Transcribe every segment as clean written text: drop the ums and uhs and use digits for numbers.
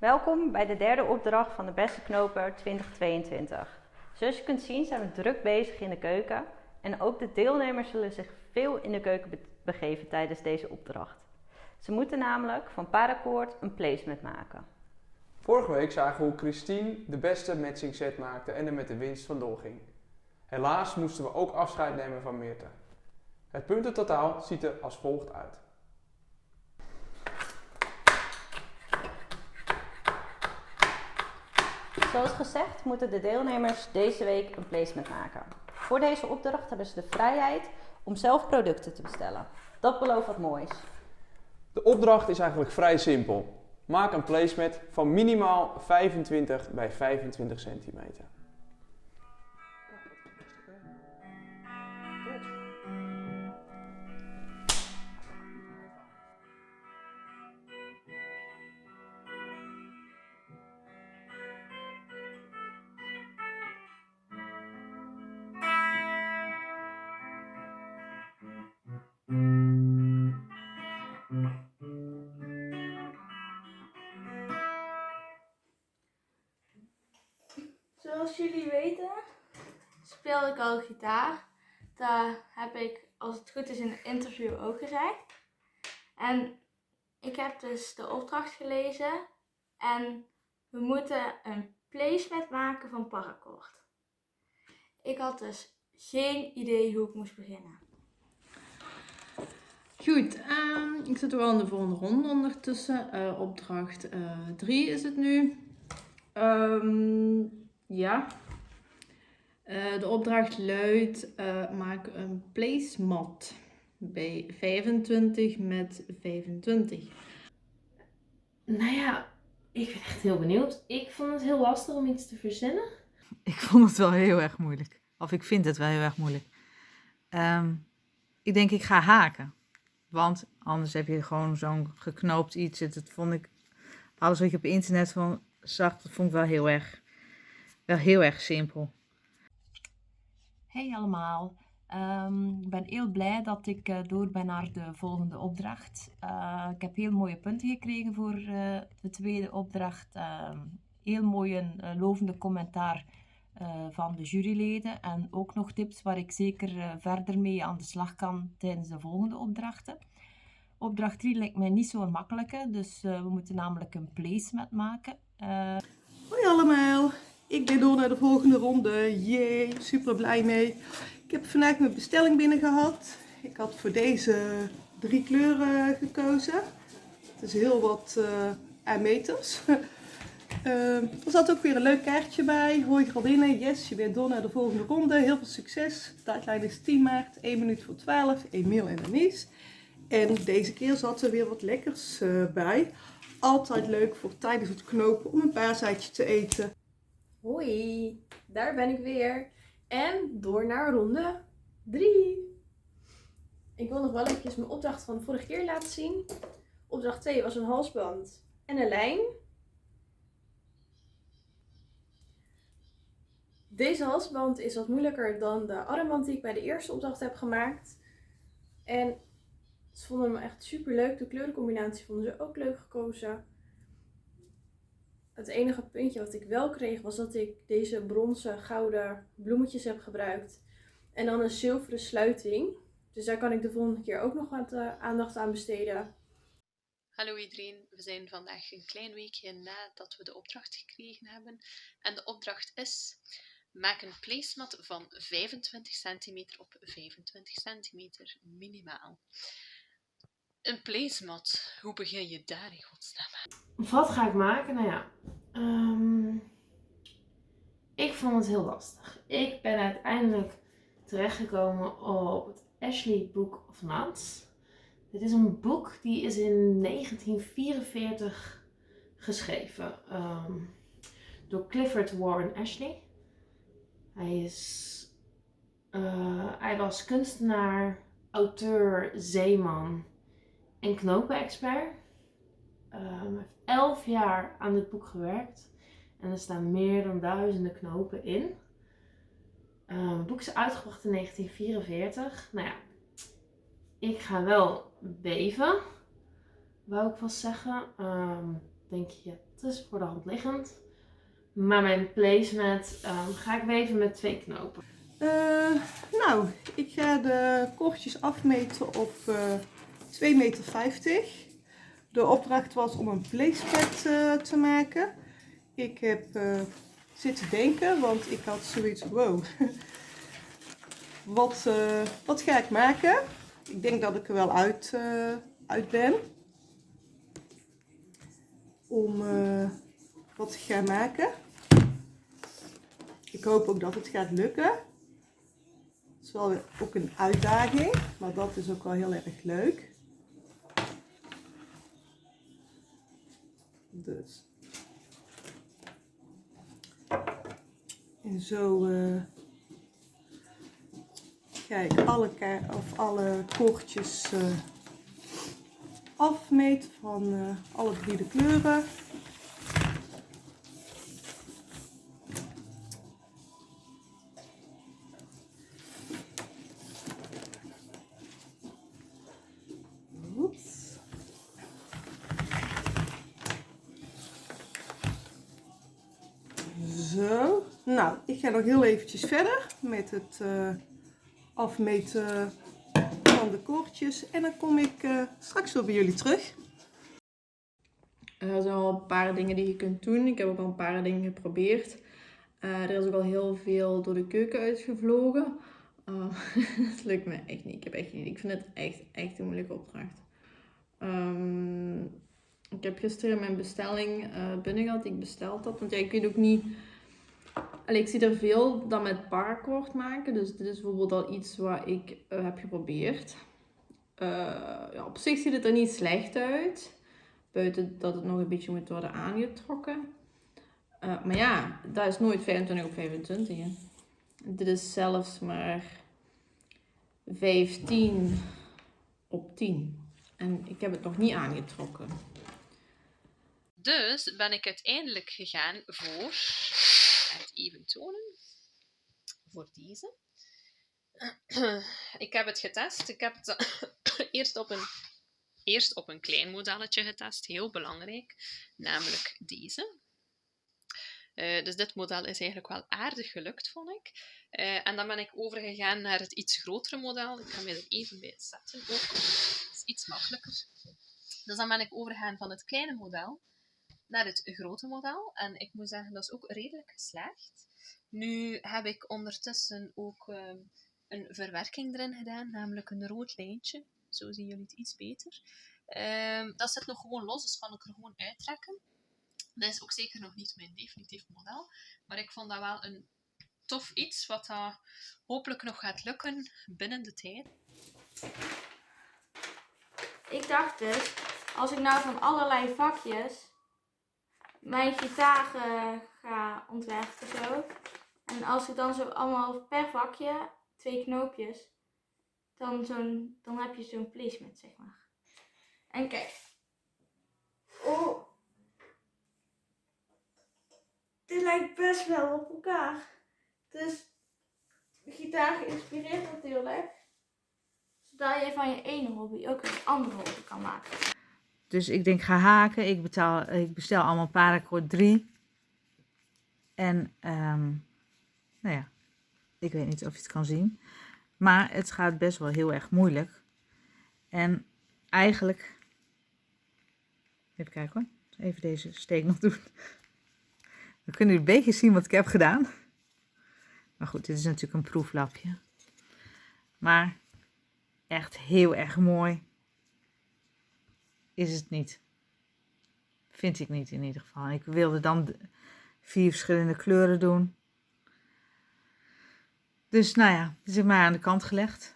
Welkom bij de derde opdracht van de Beste Knoper 2022. Zoals je kunt zien zijn we druk bezig in de keuken en ook de deelnemers zullen zich veel in de keuken begeven tijdens deze opdracht. Ze moeten namelijk van paracord een placement maken. Vorige week zagen we hoe Christine de beste matching set maakte en er met de winst vandoor ging. Helaas moesten we ook afscheid nemen van Meerte. Het puntentotaal ziet er als volgt uit. Zoals gezegd moeten de deelnemers deze week een placement maken. Voor deze opdracht hebben ze de vrijheid om zelf producten te bestellen. Dat belooft wat moois. De opdracht is eigenlijk vrij simpel. Maak een placement van minimaal 25 bij 25 centimeter. Zoals jullie weten speel ik al gitaar. Dat heb ik, als het goed is, in een interview ook gezegd. En ik heb dus de opdracht gelezen en we moeten een placement maken van paracord. Ik had dus geen idee hoe ik moest beginnen. Goed, ik zit wel in de volgende ronde ondertussen. Opdracht 3 is het nu. Ja. De opdracht luidt, maak een placemat bij 25 met 25. Nou ja, ik ben echt heel benieuwd. Ik vond het heel lastig om iets te verzinnen. Ik vond het wel heel erg moeilijk. Of ik vind het wel heel erg moeilijk. Ik denk ik ga haken. Want anders heb je gewoon zo'n geknoopt iets. Dat vond ik, alles wat je op internet van zag, dat vond ik wel heel erg simpel. Hey allemaal, ik ben heel blij dat ik door ben naar de volgende opdracht. Ik heb heel mooie punten gekregen voor de tweede opdracht. Heel mooi een lovende commentaar van de juryleden. En ook nog tips waar ik zeker verder mee aan de slag kan tijdens de volgende opdrachten. Opdracht 3 lijkt mij niet zo'n makkelijke, dus we moeten namelijk een placement maken. Hoi allemaal, ik ben door naar de volgende ronde. Jee, super blij mee. Ik heb vandaag mijn bestelling binnen gehad. Ik had voor deze 3 kleuren gekozen. Het is heel wat aan meters. Er zat ook weer een leuk kaartje bij. Hoi Gradinnen, yes, je bent door naar de volgende ronde. Heel veel succes. De deadline is 10 maart, 1 minuut voor 12. Emiel en Denise. En deze keer zat er weer wat lekkers bij. Altijd leuk voor tijdens het knopen om een paaseitje te eten. Hoi, daar ben ik weer. En door naar ronde 3. Ik wil nog wel eventjes mijn opdracht van de vorige keer laten zien. Opdracht 2 was een halsband en een lijn. Deze halsband is wat moeilijker dan de armband die ik bij de eerste opdracht heb gemaakt. En ze vonden hem echt super leuk. De kleurencombinatie vonden ze ook leuk gekozen. Het enige puntje wat ik wel kreeg was dat ik deze bronzen gouden bloemetjes heb gebruikt. En dan een zilveren sluiting. Dus daar kan ik de volgende keer ook nog wat aandacht aan besteden. Hallo iedereen, we zijn vandaag een klein weekje nadat we de opdracht gekregen hebben. En de opdracht is: maak een placemat van 25 cm op 25 cm minimaal. Een placemat, hoe begin je daar in godsnaam? Wat ga ik maken? Nou ja, ik vond het heel lastig. Ik ben uiteindelijk terechtgekomen op het Ashley Book of Knots. Dit is een boek die is in 1944 geschreven door Clifford Warren Ashley. Hij was kunstenaar, auteur, zeeman en knopenexpert. Hij heeft 11 jaar aan dit boek gewerkt en er staan meer dan duizenden knopen in. Het boek is uitgebracht in 1944. Nou ja, ik ga wel weven, wou ik wel zeggen. denk je, het is voor de hand liggend. Maar mijn placemat ga ik weven met 2 knopen. Nou, ik ga de koordjes afmeten op 2,50 meter. De opdracht was om een placemat te maken. Ik heb zitten denken, want ik had zoiets, wow, wat ga ik maken? Ik denk dat ik er wel uit ben om wat te gaan maken. Ik hoop ook dat het gaat lukken. Het is wel ook een uitdaging, maar dat is ook wel heel erg leuk. Dus. En zo ga ik alle koordjes afmeten van alle 3 de kleuren. Oeps. Zo. Nou, ik ga nog heel eventjes verder met het afmeten van de koordjes. En dan kom ik straks weer bij jullie terug. Er zijn wel een paar dingen die je kunt doen. Ik heb ook al een paar dingen geprobeerd. Er is ook al heel veel door de keuken uitgevlogen. Dat lukt me echt niet. Ik vind het echt een moeilijke opdracht. Ik heb gisteren mijn bestelling binnen gehad. Ik besteld dat. Want ja, ik weet ook niet... ik zie er veel dan met paracord maken. Dus dit is bijvoorbeeld al iets wat ik heb geprobeerd. Op zich ziet het er niet slecht uit. Buiten dat het nog een beetje moet worden aangetrokken. Maar ja, dat is nooit 25 op 25. Hè. Dit is zelfs maar 15 op 10. En ik heb het nog niet aangetrokken. Dus ben ik uiteindelijk gegaan voor, het even tonen, voor deze. Ik heb het getest. Ik heb het eerst op een klein modelletje getest, heel belangrijk, namelijk deze. Dus dit model is eigenlijk wel aardig gelukt, vond ik. En dan ben ik overgegaan naar het iets grotere model. Ik ga me er even bij zetten ook. Het is iets makkelijker. Dus dan ben ik overgegaan van het kleine model naar het grote model. En ik moet zeggen, dat is ook redelijk geslaagd. Nu heb ik ondertussen ook een verwerking erin gedaan, namelijk een rood lijntje. Zo zien jullie het iets beter. Dat zit nog gewoon los, dus kan ik er gewoon uittrekken. Dat is ook zeker nog niet mijn definitief model. Maar ik vond dat wel een tof iets, wat hopelijk nog gaat lukken binnen de tijd. Ik dacht dus, als ik nou van allerlei vakjes mijn gitaar ga ontwerpen zo. En als ik dan zo allemaal per vakje 2 knoopjes, dan heb je zo'n placement, zeg maar. En kijk. Oh. Dit lijkt best wel op elkaar. Dus de gitaar geïnspireerd natuurlijk. Zodat je van je ene hobby ook een andere hobby kan maken. Dus ik denk, ga haken. Ik bestel allemaal paracord 3. En, nou ja, ik weet niet of je het kan zien. Maar het gaat best wel heel erg moeilijk. En eigenlijk... Even kijken hoor. Even deze steek nog doen. Dan kunnen jullie een beetje zien wat ik heb gedaan. Maar goed, dit is natuurlijk een proeflapje. Maar echt heel erg mooi is het niet. Vind ik niet in ieder geval. Ik wilde dan 4 verschillende kleuren doen. Dus nou ja, dit is maar aan de kant gelegd.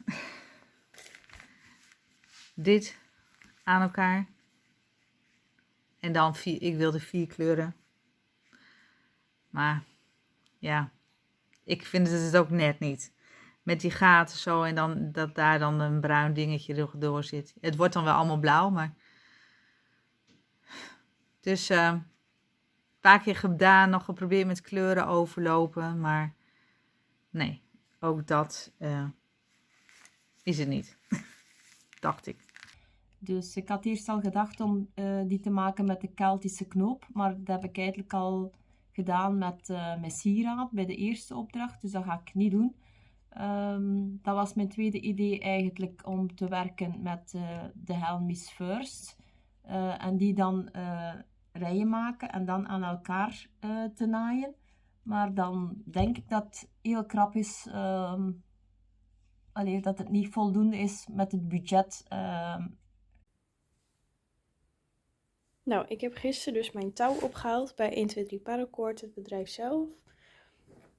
Dit aan elkaar. En dan ik wilde 4 kleuren. Maar ja, ik vind het ook net niet. Met die gaten zo en dan dat daar dan een bruin dingetje door zit. Het wordt dan wel allemaal blauw, maar... Dus een paar keer gedaan, nog geprobeerd met kleuren overlopen. Maar nee, ook dat is het niet. Dacht ik. Dus ik had eerst al gedacht om die te maken met de Keltische knoop, maar dat heb ik eigenlijk al gedaan met sieraad bij de eerste opdracht, dus dat ga ik niet doen. Dat was mijn tweede idee eigenlijk om te werken met de Helmis First en die dan rijen maken en dan aan elkaar te naaien. Maar dan denk ik dat het heel krap is, dat het niet voldoende is met het budget. Nou, ik heb gisteren dus mijn touw opgehaald bij 123 Paracord, het bedrijf zelf.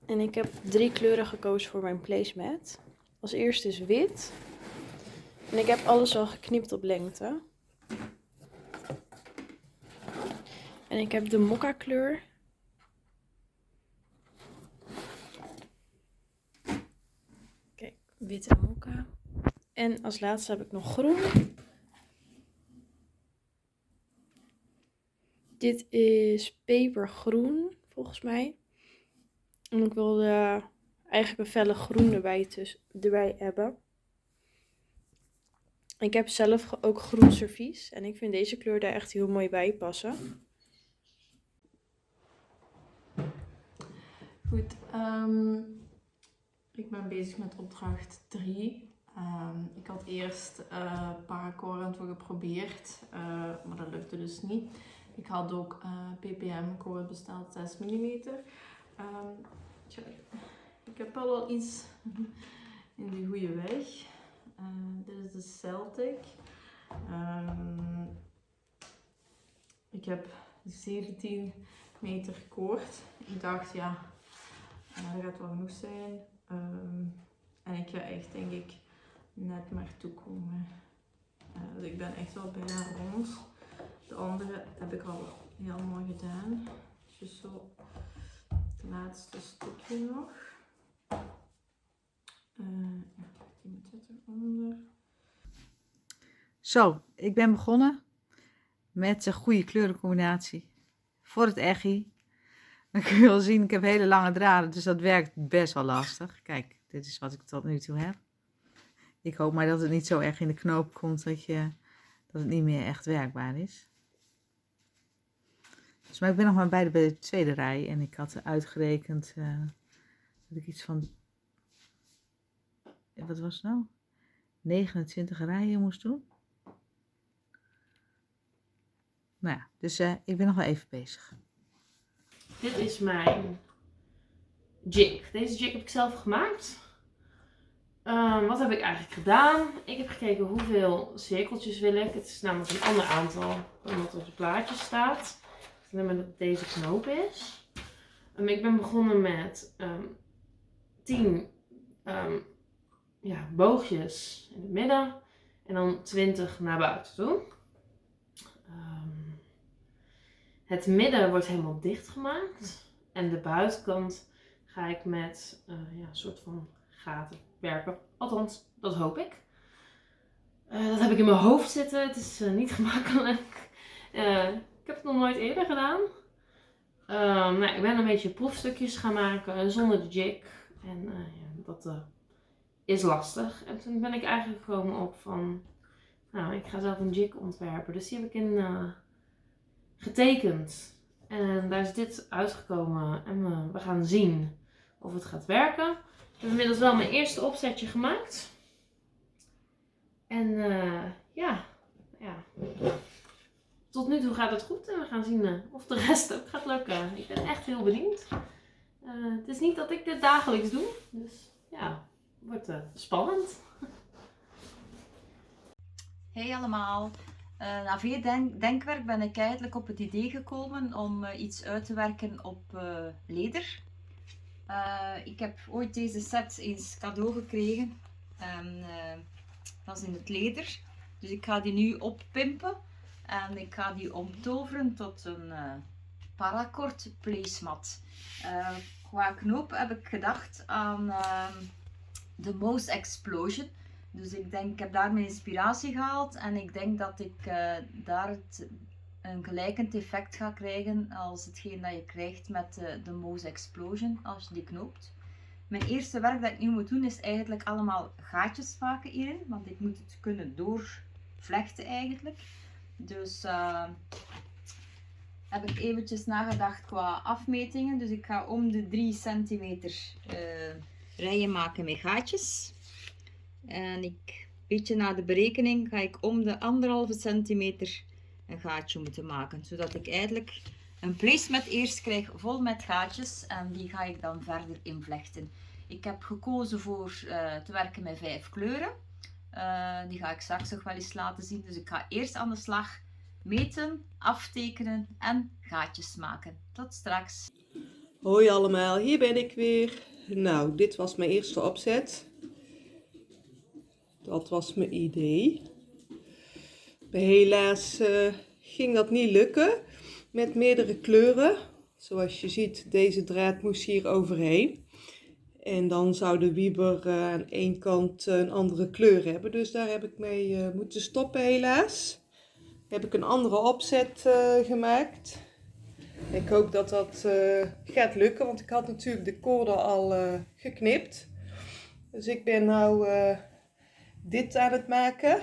En ik heb 3 kleuren gekozen voor mijn placemat. Als eerste is wit. En ik heb alles al geknipt op lengte. En ik heb de mokka kleur. Kijk, wit en mokka. En als laatste heb ik nog groen. Dit is pepergroen, volgens mij. En ik wilde eigenlijk een felle groen erbij hebben. Ik heb zelf ook groen servies. En ik vind deze kleur daar echt heel mooi bij passen. Goed, ik ben bezig met opdracht 3. Ik had eerst paracord voor geprobeerd, maar dat lukte dus niet. Ik had ook ppm koord besteld, 6 mm. Ik heb al iets in de goede weg. Dit is de Celtic. Ik heb 17 meter koord. Ik dacht, ja, dat gaat wel genoeg zijn. En ik ga echt, denk ik, net maar toekomen. Dus ik ben echt wel bijna rond. De andere heb ik al heel mooi gedaan. Dus zo het laatste stukje nog. Die moet het eronder. Zo, ik ben begonnen met een goede kleurencombinatie voor het echi. Dan kun je wel zien, ik heb hele lange draden, dus dat werkt best wel lastig. Kijk, dit is wat ik tot nu toe heb. Ik hoop maar dat het niet zo erg in de knoop komt dat het niet meer echt werkbaar is. Dus, maar ik ben nog maar bij de tweede rij en ik had uitgerekend dat ik iets van, wat was het nou? 29 rijen moest doen. Nou ja, dus ik ben nog wel even bezig. Dit is mijn jig. Deze jig heb ik zelf gemaakt. Wat heb ik eigenlijk gedaan? Ik heb gekeken hoeveel cirkeltjes wil ik. Het is namelijk een ander aantal dan wat op het plaatje staat. Alleen maar dat deze knoop is. Ik ben begonnen met 10 boogjes in het midden. En dan 20 naar buiten toe. Het midden wordt helemaal dicht gemaakt. En de buitenkant ga ik met een soort van gaten werken. Althans, dat hoop ik. Dat heb ik in mijn hoofd zitten. Het is niet gemakkelijk. Ik heb het nog nooit eerder gedaan. Ik ben een beetje proefstukjes gaan maken zonder de jig. En dat is lastig. En toen ben ik eigenlijk gekomen op van, ik ga zelf een jig ontwerpen. Dus die heb ik in getekend. En daar is dit uitgekomen. En we gaan zien of het gaat werken. Ik heb inmiddels wel mijn eerste opzetje gemaakt. En tot nu toe gaat het goed. En we gaan zien of de rest ook gaat lukken. Ik ben echt heel benieuwd. Het is niet dat ik dit dagelijks doe. Dus ja, het wordt spannend. Hey allemaal. Na veel denkwerk ben ik eigenlijk op het idee gekomen om iets uit te werken op leder. Ik heb ooit deze set eens cadeau gekregen. Dat is in het leder. Dus ik ga die nu oppimpen. En ik ga die omtoveren tot een paracord placemat. Qua knoop heb ik gedacht aan de Mouse Explosion. Dus ik heb daar mijn inspiratie gehaald en ik denk dat ik daar een gelijkend effect ga krijgen als hetgeen dat je krijgt met de Mouse Explosion als je die knoopt. Mijn eerste werk dat ik nu moet doen is eigenlijk allemaal gaatjes maken hierin, want ik moet het kunnen vlechten eigenlijk. Dus heb ik eventjes nagedacht qua afmetingen. Dus ik ga om de 3 centimeter rijen maken met gaatjes. En een beetje na de berekening ga ik om de 1,5 centimeter een gaatje moeten maken. Zodat ik eigenlijk een placemat eerst krijg vol met gaatjes. En die ga ik dan verder invlechten. Ik heb gekozen voor te werken met 5 kleuren. Die ga ik straks nog wel eens laten zien. Dus ik ga eerst aan de slag meten, aftekenen en gaatjes maken. Tot straks. Hoi allemaal, hier ben ik weer. Nou, dit was mijn eerste opzet. Dat was mijn idee. Maar helaas ging dat niet lukken met meerdere kleuren. Zoals je ziet, deze draad moest hier overheen. En dan zou de wieber aan één kant een andere kleur hebben. Dus daar heb ik mee moeten stoppen helaas. Heb ik een andere opzet gemaakt. Ik hoop dat dat gaat lukken, want ik had natuurlijk de koorden al geknipt. Dus ik ben nou dit aan het maken.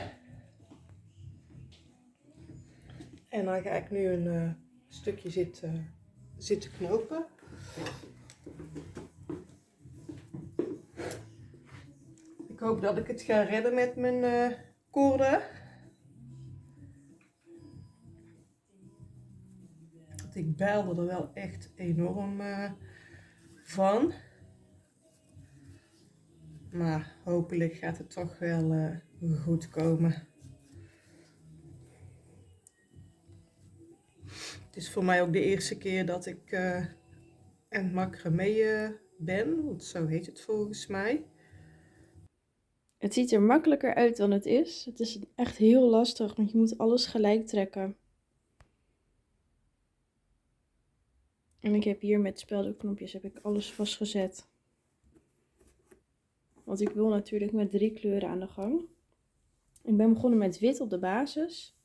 En dan ga ik nu een stukje zitten knopen. Ik hoop dat ik het ga redden met mijn koorden. Ik bailde er wel echt enorm van. Maar hopelijk gaat het toch wel goed komen. Het is voor mij ook de eerste keer dat ik aan het macramé ben. Want zo heet het volgens mij. Het ziet er makkelijker uit dan het is. Het is echt heel lastig, want je moet alles gelijk trekken. En ik heb hier met speldenknopjes heb ik alles vastgezet. Want ik wil natuurlijk met 3 kleuren aan de gang. Ik ben begonnen met wit op de basis.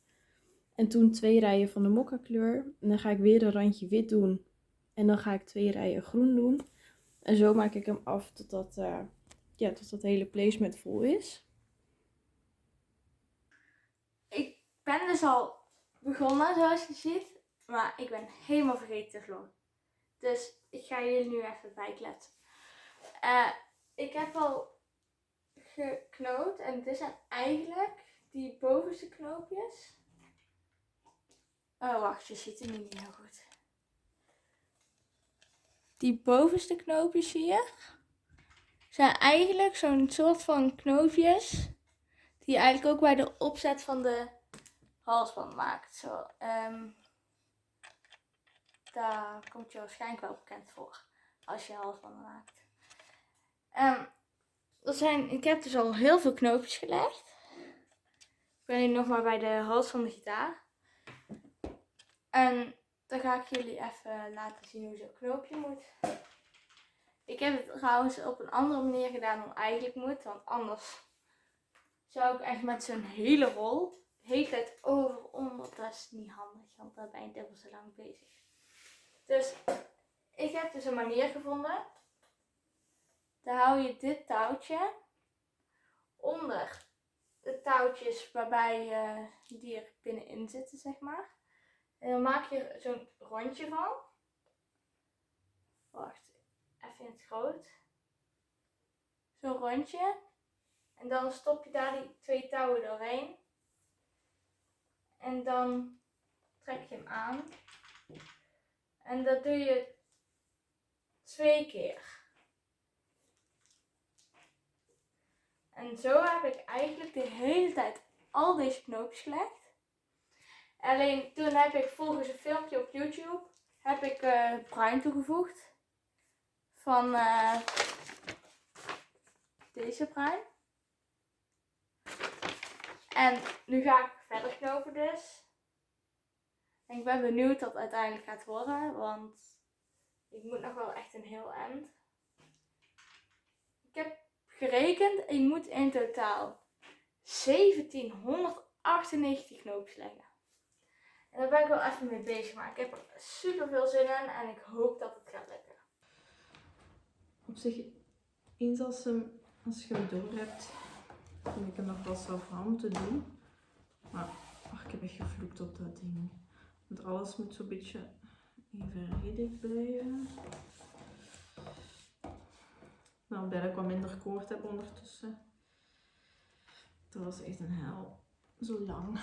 En toen 2 rijen van de mokka kleur. En dan ga ik weer een randje wit doen. En dan ga ik 2 rijen groen doen. En zo maak ik hem af totdat het hele placemat vol is. Ik ben dus al begonnen, zoals je ziet. Maar ik ben helemaal vergeten te vloggen. Dus ik ga jullie nu even bijkletsen. Ik heb al geknoot. En dit zijn eigenlijk die bovenste knoopjes. Oh, wacht, je ziet het nu niet heel goed. Die bovenste knoopjes zie je? Zijn eigenlijk zo'n soort van knoopjes. Die je eigenlijk ook bij de opzet van de halsband maakt. Zo, daar komt je waarschijnlijk wel bekend voor. Als je halsbanden maakt. Ik heb dus al heel veel knoopjes gelegd. Ik ben nu nog maar bij de hals van de gitaar. En dan ga ik jullie even laten zien hoe zo'n knoopje moet. Ik heb het trouwens op een andere manier gedaan dan eigenlijk moet. Want anders zou ik echt met zo'n hele rol de hele tijd over-onder. Dat is niet handig, want dan ben je dubbel zo lang bezig. Dus ik heb dus een manier gevonden. Dan hou je dit touwtje onder de touwtjes waarbij die er binnenin zitten, zeg maar. En dan maak je zo'n rondje van. Wacht, even in het groot. Zo'n rondje. En dan stop je daar die 2 touwen doorheen. En dan trek je hem aan. En dat doe je 2 keer. En zo heb ik eigenlijk de hele tijd al deze knoopjes gelegd. Alleen toen heb ik volgens een filmpje op YouTube heb ik bruin toegevoegd. Van deze bruin. En nu ga ik verder knopen dus. En ik ben benieuwd wat het uiteindelijk gaat worden. Want ik moet nog wel echt een heel eind. Ik heb gerekend, ik moet in totaal 1798 knoopjes leggen. En daar ben ik wel even mee bezig, maar ik heb er super veel zin in en ik hoop dat het gaat lukken. Op zich, eens als je hem door hebt, vind ik hem nog wel zo van om te doen. Maar ik heb echt gevloekt op dat ding. Want alles moet zo'n beetje evenredig blijven. Nou, blij dat ik wat minder koord heb ondertussen. Dat was echt een hel. Zo lang.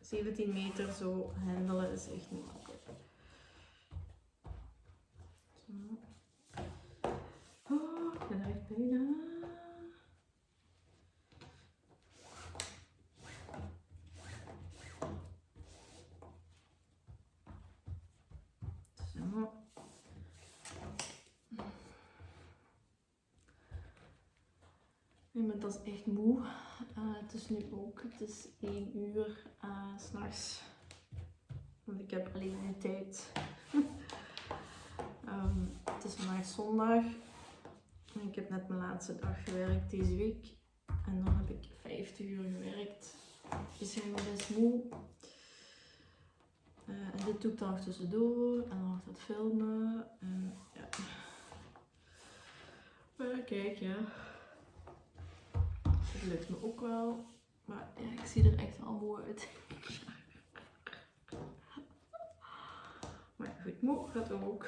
17 meter zo handelen is echt niet makkelijk. Zo. Oh, ik ben er echt bijna. Zo. Ik ben dat echt moe. Het is nu ook, het is 1 uur 's nachts. Want ik heb alleen de tijd. Het is vandaag zondag. En ik heb net mijn laatste dag gewerkt deze week. En dan heb ik 50 uur gewerkt. Dus ik ben best moe. En dit doe ik dan nog tussendoor. En dan nog dat filmen. En ja. Maar kijk, ja. Dat lukt me ook wel. Maar ja, ik zie er echt wel moe uit. Maar goed, moe gaat ook.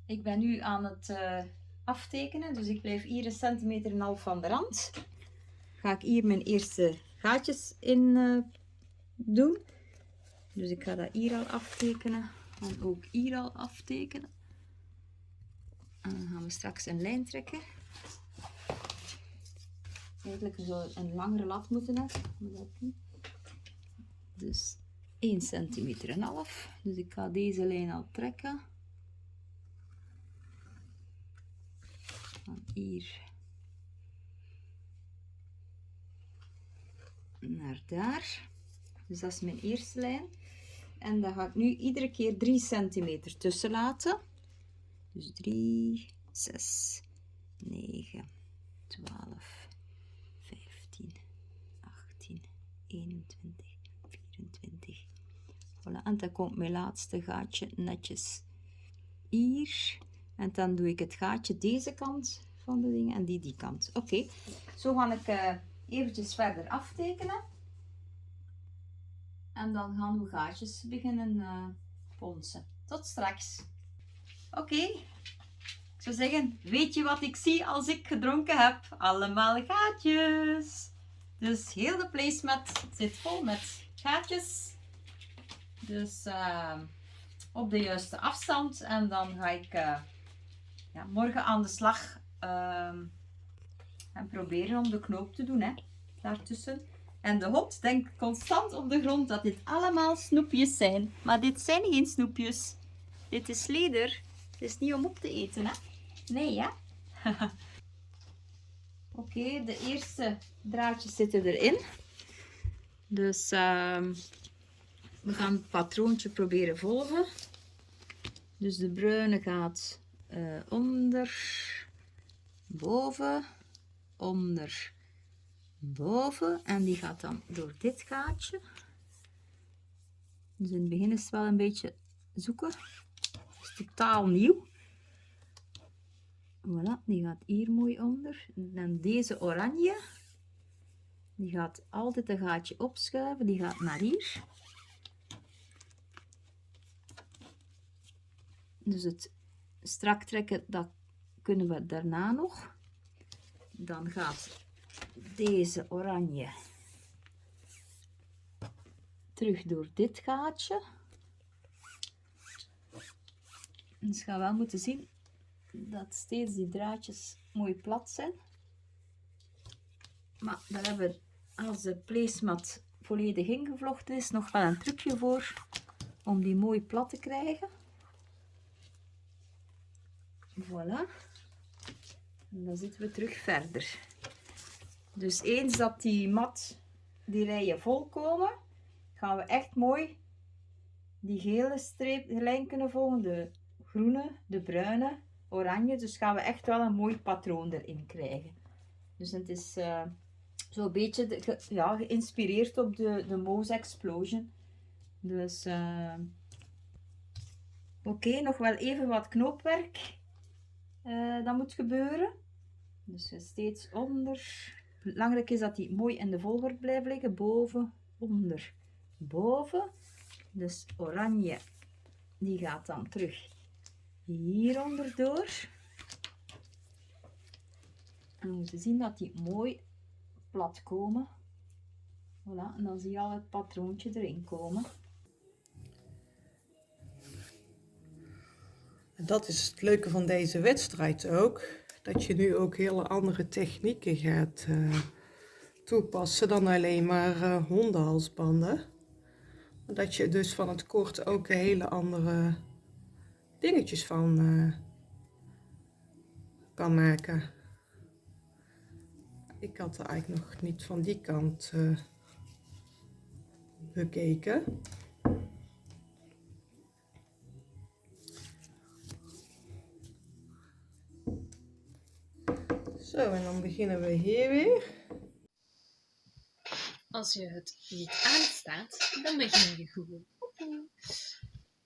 Ik ben nu aan het aftekenen, dus ik blijf hier 1,5 centimeter van de rand. Ga ik hier mijn eerste gaatjes in doen. Dus ik ga dat hier al aftekenen en ook hier al aftekenen. En dan gaan we straks een lijn trekken. Eigenlijk zou een langere lat moeten hebben. Dus 1,5 centimeter. Dus ik ga deze lijn al trekken. Van hier naar daar. Dus dat is mijn eerste lijn. En dan ga ik nu iedere keer 3 centimeter tussen laten. Dus 3, 6, 9, 12, 15, 18, 21, 24. Voilà. En dan komt mijn laatste gaatje netjes hier. En dan doe ik het gaatje deze kant van de dingen en die kant. Oké, zo ga ik eventjes verder aftekenen. En dan gaan we gaatjes beginnen ponsen. Tot straks. Oké, ik zou zeggen, weet je wat ik zie als ik gedronken heb? Allemaal gaatjes. Dus heel de placemat zit vol met gaatjes. Dus op de juiste afstand. En dan ga ik morgen aan de slag en proberen om de knoop te doen, hè, daartussen. En de hond denkt constant op de grond dat dit allemaal snoepjes zijn. Maar dit zijn geen snoepjes. Dit is leder. Het is niet om op te eten, hè. Nee, hè. Oké, de eerste draadjes zitten erin. Dus we gaan het patroontje proberen volgen. Dus de bruine gaat onder, boven, onder, boven. En die gaat dan door dit gaatje. Dus in het begin is het wel een beetje zoeken. Het is totaal nieuw. Voilà, die gaat hier mooi onder. En dan deze oranje. Die gaat altijd een gaatje opschuiven. Die gaat naar hier. Dus het strak trekken, dat kunnen we daarna nog. Dan gaat deze oranje terug door dit gaatje. Dus je gaat wel moeten zien dat steeds die draadjes mooi plat zijn. Maar daar hebben we, als de placemat volledig ingevlochten is, nog wel een trucje voor om die mooi plat te krijgen. Voilà. En dan zitten we terug verder. Dus eens dat die rijen vol komen, gaan we echt mooi die gele lijnen kunnen volgen. De groene, de bruine, oranje. Dus gaan we echt wel een mooi patroon erin krijgen. Dus het is zo'n beetje geïnspireerd op de Moose Explosion. Dus oké, nog wel even wat knoopwerk dat moet gebeuren. Dus steeds onder. Belangrijk is dat die mooi in de volgorde blijft liggen. Boven, onder, boven. Dus oranje, die gaat dan terug hieronder door. En we moeten zien dat die mooi plat komen. Voilà, en dan zie je al het patroontje erin komen. Dat is het leuke van deze wedstrijd ook. Dat je nu ook hele andere technieken gaat toepassen dan alleen maar hondenhalsbanden. Dat je dus van het kort ook hele andere dingetjes van kan maken. Ik had er eigenlijk nog niet van die kant bekeken. Zo, en dan beginnen we hier weer. Als je het niet aanstaat, dan begin je gewoon.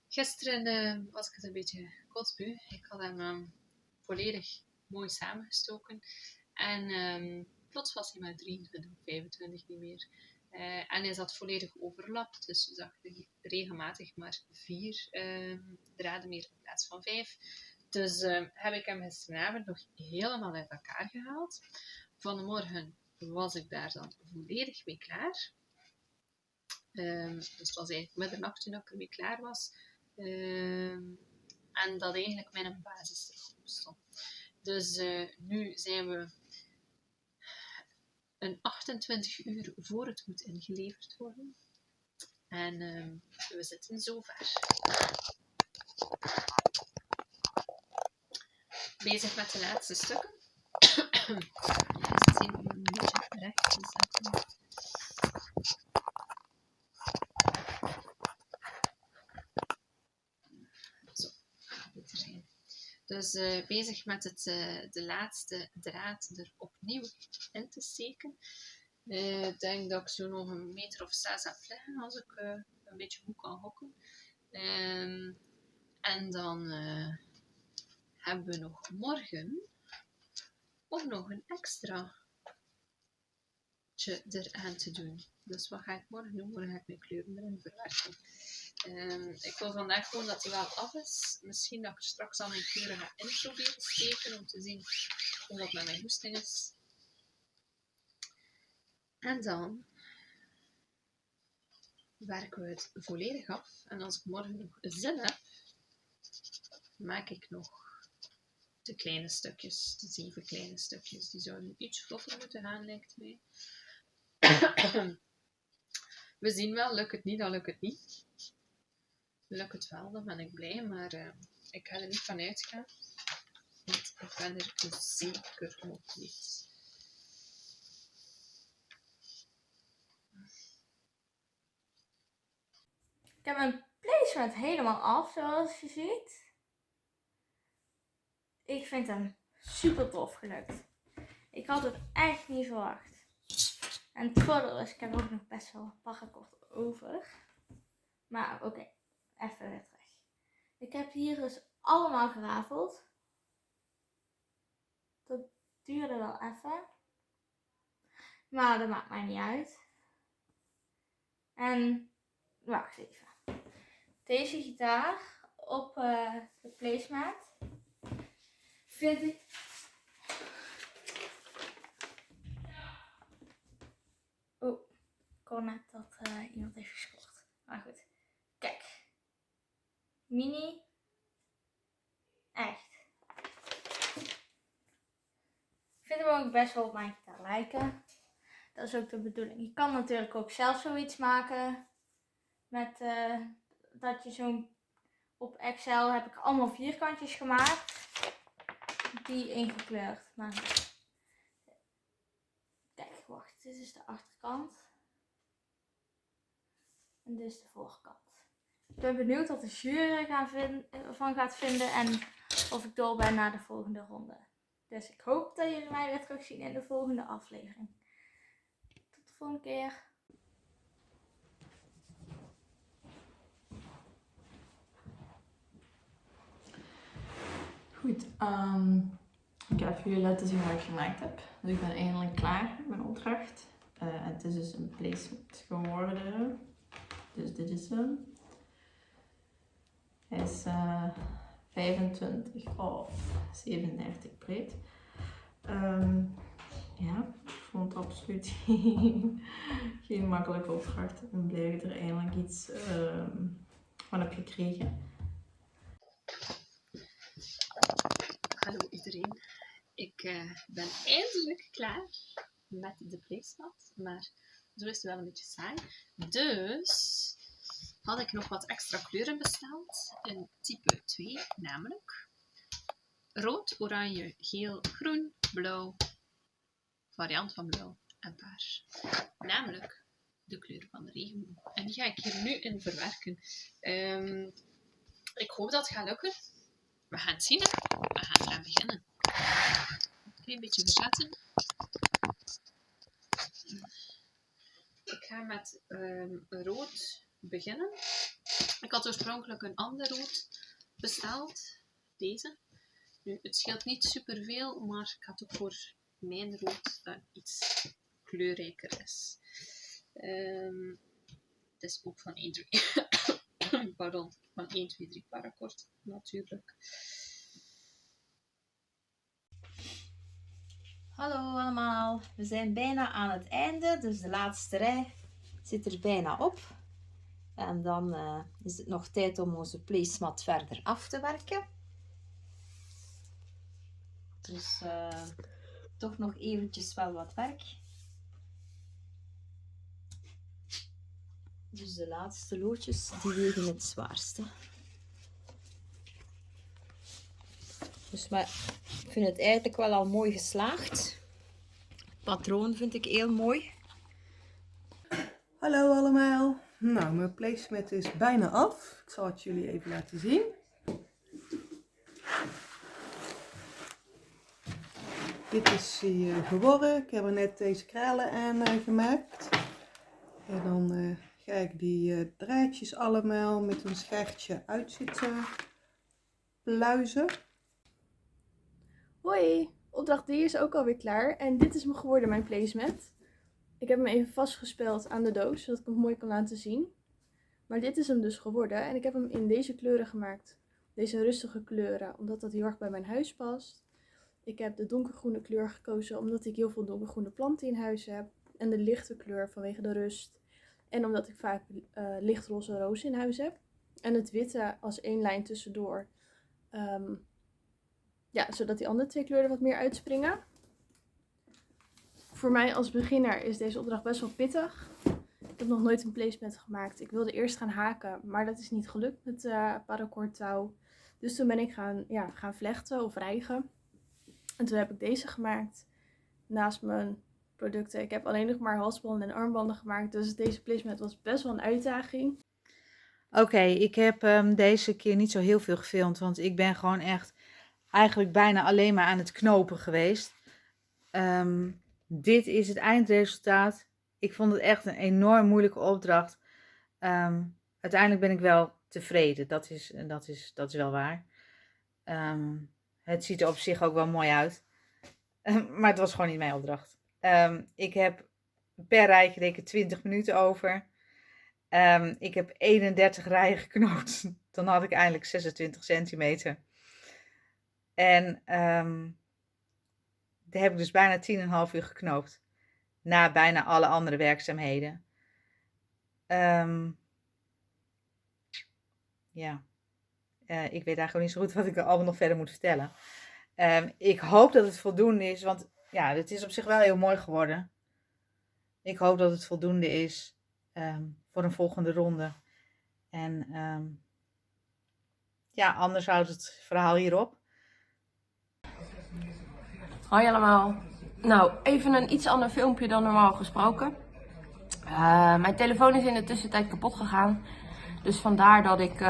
Gisteren was ik het een beetje kotsbu. Ik had hem volledig mooi samengestoken. En plots was hij maar 23 of 25 niet meer. En hij zat volledig overlapt. Dus je zag regelmatig maar 4 draden meer in plaats van 5. Dus heb ik hem gisteravond nog helemaal uit elkaar gehaald. Vanmorgen was ik daar dan volledig mee klaar. Dus het was eigenlijk middernacht toen ik ermee klaar was. En dat eigenlijk mijn basis stond. Dus nu zijn we een 28 uur voor het moet ingeleverd worden. En we zitten zover. Bezig met de laatste stukken. Ze zien om een beetje recht te zetten. Zo, dit er zijn. Dus bezig met de laatste draad er opnieuw in te steken. Ik denk dat ik zo nog een meter of 6 heb liggen als ik een beetje goed kan hokken. En dan hebben we nog morgen ook nog een extra eraan te doen. Dus wat ga ik morgen doen? Morgen ga ik mijn kleuren erin verwerken. Ik wil vandaag gewoon dat hij wel af is. Misschien dat ik er straks al mijn kleuren ga inproberen steken om te zien hoe dat met mijn hoesting is. En dan werken we het volledig af. En als ik morgen nog zin heb, maak ik nog de kleine stukjes, de 7 kleine stukjes. Die zouden iets vlotter moeten gaan, lijkt mij. We zien wel, lukt het niet, dan lukt het niet. Lukt het wel, dan ben ik blij, maar ik ga er niet van uitgaan. Want ik ben er zeker nog niet. Ik heb mijn placement helemaal af, zoals je ziet. Ik vind hem super tof gelukt. Ik had het echt niet verwacht. En het voordeel is, ik heb ook nog best wel paracord over. Maar oké, even weer terug. Ik heb hier dus allemaal gerafeld. Dat duurde wel even. Maar dat maakt mij niet uit. En wacht even. Deze gitaar op de placemat vind ik... Oh, ik hoor net dat iemand heeft gescoord. Maar goed. Kijk. Mini. Echt. Ik vind hem ook best wel op mijn gitaar lijken. Dat is ook de bedoeling. Je kan natuurlijk ook zelf zoiets maken. Met dat je zo'n... Op Excel heb ik allemaal vierkantjes gemaakt. die ingekleurd. Maar kijk, wacht, dit is de achterkant. En dit is de voorkant. Ik ben benieuwd wat de jury ervan gaat vinden en of ik door ben naar de volgende ronde. Dus ik hoop dat jullie mij weer terugzien in de volgende aflevering. Tot de volgende keer. Goed, ik ga even jullie laten zien wat ik gemaakt heb. Dus ik ben eindelijk klaar met mijn opdracht. Het is dus een placement geworden. Dus dit is hem. Hij is 25 of 37 breed. Ja, ik vond het absoluut geen makkelijke opdracht. Ik ben blij dat ik er eindelijk iets van heb gekregen. Hallo iedereen. Ik ben eindelijk klaar met de placemat, maar zo is het wel een beetje saai. Dus had ik nog wat extra kleuren besteld in type 2, namelijk rood, oranje, geel, groen, blauw, variant van blauw en paars. Namelijk de kleur van de regenboog. En die ga ik hier nu in verwerken. Ik hoop dat het gaat lukken. We gaan het zien. We gaan eraan beginnen. Een klein beetje verzetten. Ik ga met rood beginnen. Ik had oorspronkelijk een ander rood besteld. Deze. Nu, het scheelt niet superveel, maar ik had ook voor mijn rood dat iets kleurrijker is. Het is ook van 1, 2, pardon, van 1, 2, 3 paracord natuurlijk. Hallo allemaal, we zijn bijna aan het einde, dus de laatste rij zit er bijna op. En dan is het nog tijd om onze placemat verder af te werken. Dus toch nog eventjes wel wat werk. Dus de laatste loodjes, die wegen het zwaarste. Dus maar ik vind het eigenlijk wel al mooi geslaagd. Het patroon vind ik heel mooi. Hallo allemaal. Nou, mijn placemat is bijna af. Ik zal het jullie even laten zien. Dit is hij geworden. Ik heb er net deze kralen aan gemaakt. En dan ga ik die draadjes allemaal met een schaartje uit zitten pluizen. Hoi, opdracht 3 is ook alweer klaar en dit is me geworden, mijn placemat. Ik heb hem even vastgespeld aan de doos, zodat ik hem mooi kan laten zien. Maar dit is hem dus geworden en ik heb hem in deze kleuren gemaakt. Deze rustige kleuren, omdat dat heel erg bij mijn huis past. Ik heb de donkergroene kleur gekozen omdat ik heel veel donkergroene planten in huis heb. En de lichte kleur vanwege de rust. En omdat ik vaak lichtroze rozen in huis heb. En het witte als één lijn tussendoor. Ja, zodat die andere twee kleuren wat meer uitspringen. Voor mij als beginner is deze opdracht best wel pittig. Ik heb nog nooit een placemat gemaakt. Ik wilde eerst gaan haken, maar dat is niet gelukt met paracord touw. Dus toen ben ik gaan vlechten of rijgen. En toen heb ik deze gemaakt naast mijn producten. Ik heb alleen nog maar halsbanden en armbanden gemaakt. Dus deze placemat was best wel een uitdaging. Oké, ik heb deze keer niet zo heel veel gefilmd, want ik ben gewoon echt eigenlijk bijna alleen maar aan het knopen geweest. Dit is het eindresultaat. Ik vond het echt een enorm moeilijke opdracht. Uiteindelijk ben ik wel tevreden, dat is wel waar. Het ziet er op zich ook wel mooi uit. Maar het was gewoon niet mijn opdracht. Ik heb per rij gereken 20 minuten over. Ik heb 31 rijen geknoopt. Dan had ik eindelijk 26 centimeter. En daar heb ik dus bijna 10,5 uur geknoopt. Na bijna alle andere werkzaamheden. Ik weet eigenlijk niet zo goed wat ik er allemaal nog verder moet vertellen. Ik hoop dat het voldoende is, want ja, het is op zich wel heel mooi geworden. Ik hoop dat het voldoende is voor een volgende ronde. En anders houdt het verhaal hierop. Hoi allemaal. Nou, even een iets ander filmpje dan normaal gesproken. Mijn telefoon is in de tussentijd kapot gegaan. Dus vandaar dat ik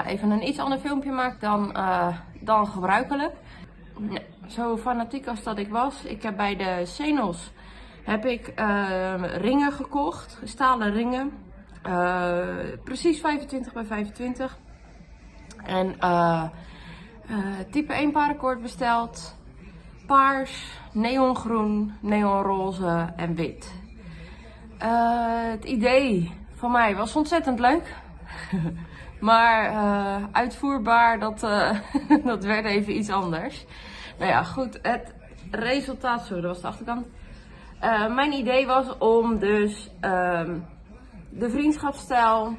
even een iets ander filmpje maak dan gebruikelijk. Zo fanatiek als dat ik was. Ik heb bij de Senos ringen gekocht. Stalen ringen. Precies 25 bij 25. En type 1 paracord besteld. Paars, neongroen, neonroze en wit. Het idee van mij was ontzettend leuk. Maar uitvoerbaar, dat werd even iets anders. Nou ja, goed. Het resultaat, sorry, dat was de achterkant. Mijn idee was om dus de vriendschapsstijl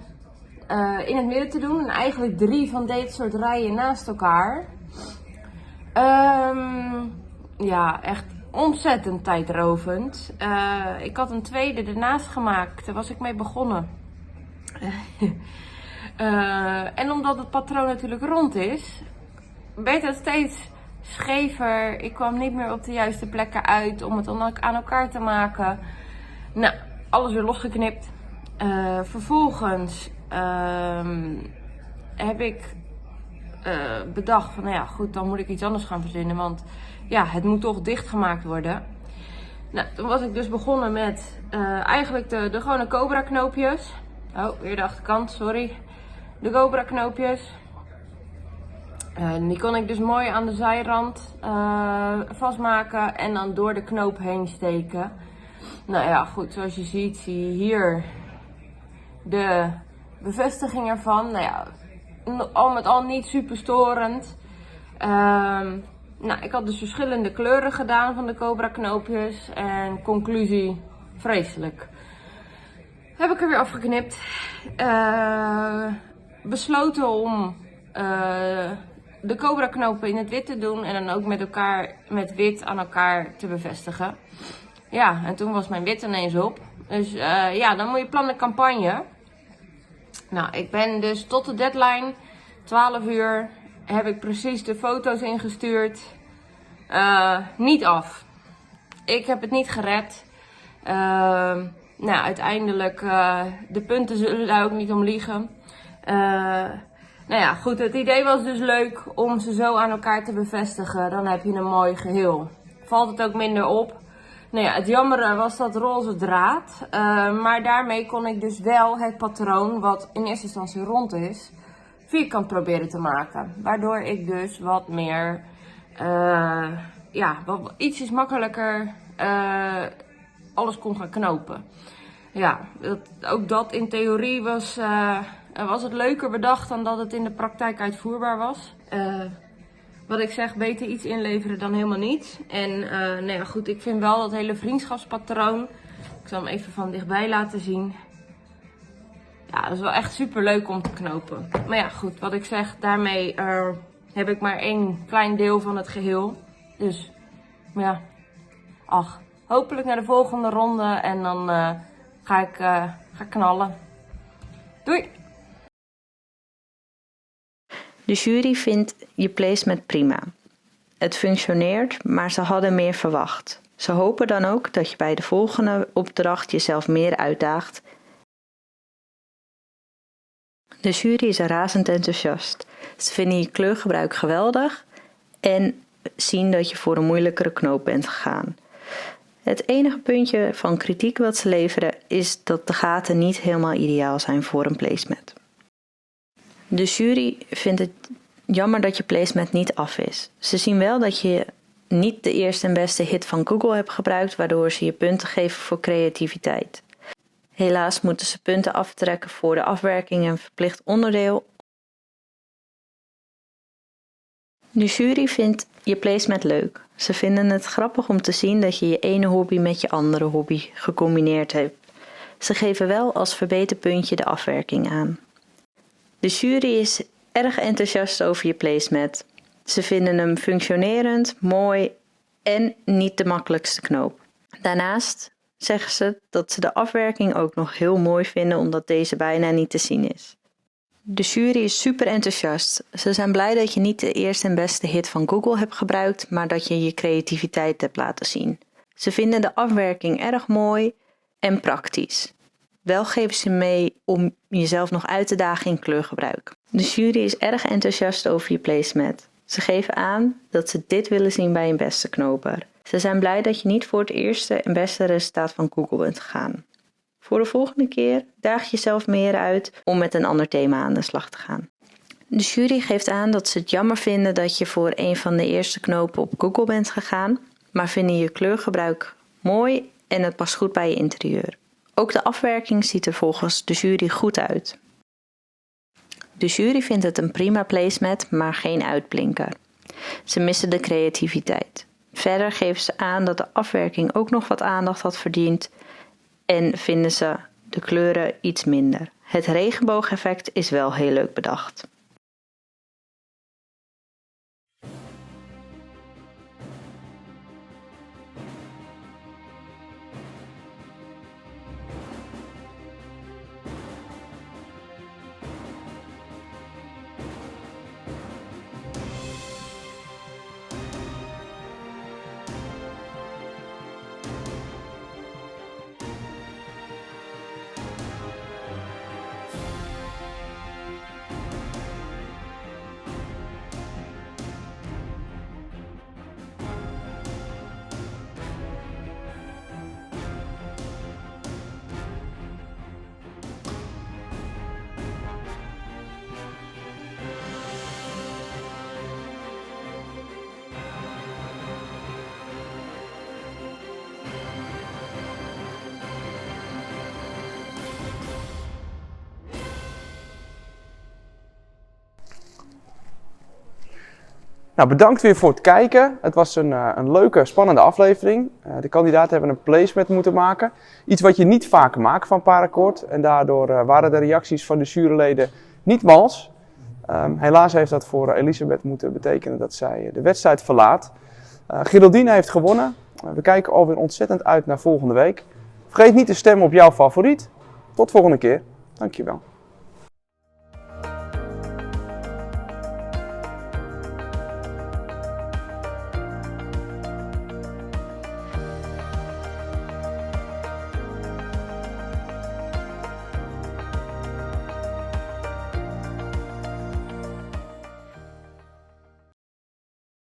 in het midden te doen. En eigenlijk 3 van dit soort rijen naast elkaar. Ja, echt ontzettend tijdrovend. Ik had een tweede ernaast gemaakt. Daar was ik mee begonnen. En omdat het patroon natuurlijk rond is, werd het steeds schever. Ik kwam niet meer op de juiste plekken uit om het aan elkaar te maken. Nou, alles weer losgeknipt. Vervolgens heb ik bedacht van, nou ja, goed, dan moet ik iets anders gaan verzinnen. Want ja, het moet toch dichtgemaakt worden. Nou, toen was ik dus begonnen met eigenlijk de gewone Cobra knoopjes. Oh, weer de achterkant, sorry. De Cobra knoopjes. Die kon ik dus mooi aan de zijrand vastmaken en dan door de knoop heen steken. Nou ja, goed, zoals je ziet, zie je hier de bevestiging ervan. Nou ja, al met al niet super storend. Nou, ik had dus verschillende kleuren gedaan van de Cobra knoopjes en conclusie, vreselijk. Heb ik er weer afgeknipt. Besloten om de Cobra knopen in het wit te doen en dan ook met wit aan elkaar te bevestigen. Ja, en toen was mijn wit ineens op. Dus ja, dan moet je plannen campagne. Nou, ik ben dus tot de deadline, 12 uur, heb ik precies de foto's ingestuurd. Niet af. Ik heb het niet gered. Nou, uiteindelijk, de punten zullen daar ook niet om liegen. Nou ja, goed, het idee was dus leuk om ze zo aan elkaar te bevestigen. Dan heb je een mooi geheel. Valt het ook minder op. Nou ja, het jammere was dat roze draad. Maar daarmee kon ik dus wel het patroon, wat in eerste instantie rond is, vierkant proberen te maken. Waardoor ik dus wat meer, ietsjes makkelijker alles kon gaan knopen. Ja, ook dat in theorie was het leuker bedacht dan dat het in de praktijk uitvoerbaar was. Wat ik zeg, beter iets inleveren dan helemaal niet. En nou ja, goed, ik vind wel dat hele vriendschapspatroon, ik zal hem even van dichtbij laten zien. Ja, dat is wel echt super leuk om te knopen. Maar ja, goed, wat ik zeg, daarmee heb ik maar 1 klein deel van het geheel. Dus, ja, hopelijk naar de volgende ronde en dan ga ik knallen. Doei! De jury vindt je placement prima. Het functioneert, maar ze hadden meer verwacht. Ze hopen dan ook dat je bij de volgende opdracht jezelf meer uitdaagt. De jury is razend enthousiast. Ze vinden je kleurgebruik geweldig en zien dat je voor een moeilijkere knoop bent gegaan. Het enige puntje van kritiek wat ze leveren is dat de gaten niet helemaal ideaal zijn voor een placement. De jury vindt het jammer dat je placement niet af is. Ze zien wel dat je niet de eerste en beste hit van Google hebt gebruikt, waardoor ze je punten geven voor creativiteit. Helaas moeten ze punten aftrekken voor de afwerking en verplicht onderdeel. De jury vindt je placement leuk. Ze vinden het grappig om te zien dat je je ene hobby met je andere hobby gecombineerd hebt. Ze geven wel als verbeterpuntje de afwerking aan. De jury is erg enthousiast over je placement. Ze vinden hem functionerend, mooi en niet de makkelijkste knoop. Daarnaast zeggen ze dat ze de afwerking ook nog heel mooi vinden omdat deze bijna niet te zien is. De jury is super enthousiast. Ze zijn blij dat je niet de eerste en beste hit van Google hebt gebruikt, maar dat je je creativiteit hebt laten zien. Ze vinden de afwerking erg mooi en praktisch. Wel geven ze mee om jezelf nog uit te dagen in kleurgebruik. De jury is erg enthousiast over je placemat. Ze geven aan dat ze dit willen zien bij een beste knoper. Ze zijn blij dat je niet voor het eerste en beste resultaat van Google bent gegaan. Voor de volgende keer daag jezelf meer uit om met een ander thema aan de slag te gaan. De jury geeft aan dat ze het jammer vinden dat je voor een van de eerste knopen op Google bent gegaan, maar vinden je kleurgebruik mooi en het past goed bij je interieur. Ook de afwerking ziet er volgens de jury goed uit. De jury vindt het een prima placemat, maar geen uitblinker. Ze missen de creativiteit. Verder geven ze aan dat de afwerking ook nog wat aandacht had verdiend en vinden ze de kleuren iets minder. Het regenboogeffect is wel heel leuk bedacht. Nou, bedankt weer voor het kijken. Het was een leuke, spannende aflevering. De kandidaten hebben een placemat moeten maken. Iets wat je niet vaker maakt van paracord. En daardoor waren de reacties van de juryleden niet mals. Helaas heeft dat voor Elisabeth moeten betekenen dat zij de wedstrijd verlaat. Geraldine heeft gewonnen. We kijken alweer ontzettend uit naar volgende week. Vergeet niet te stemmen op jouw favoriet. Tot volgende keer. Dankjewel.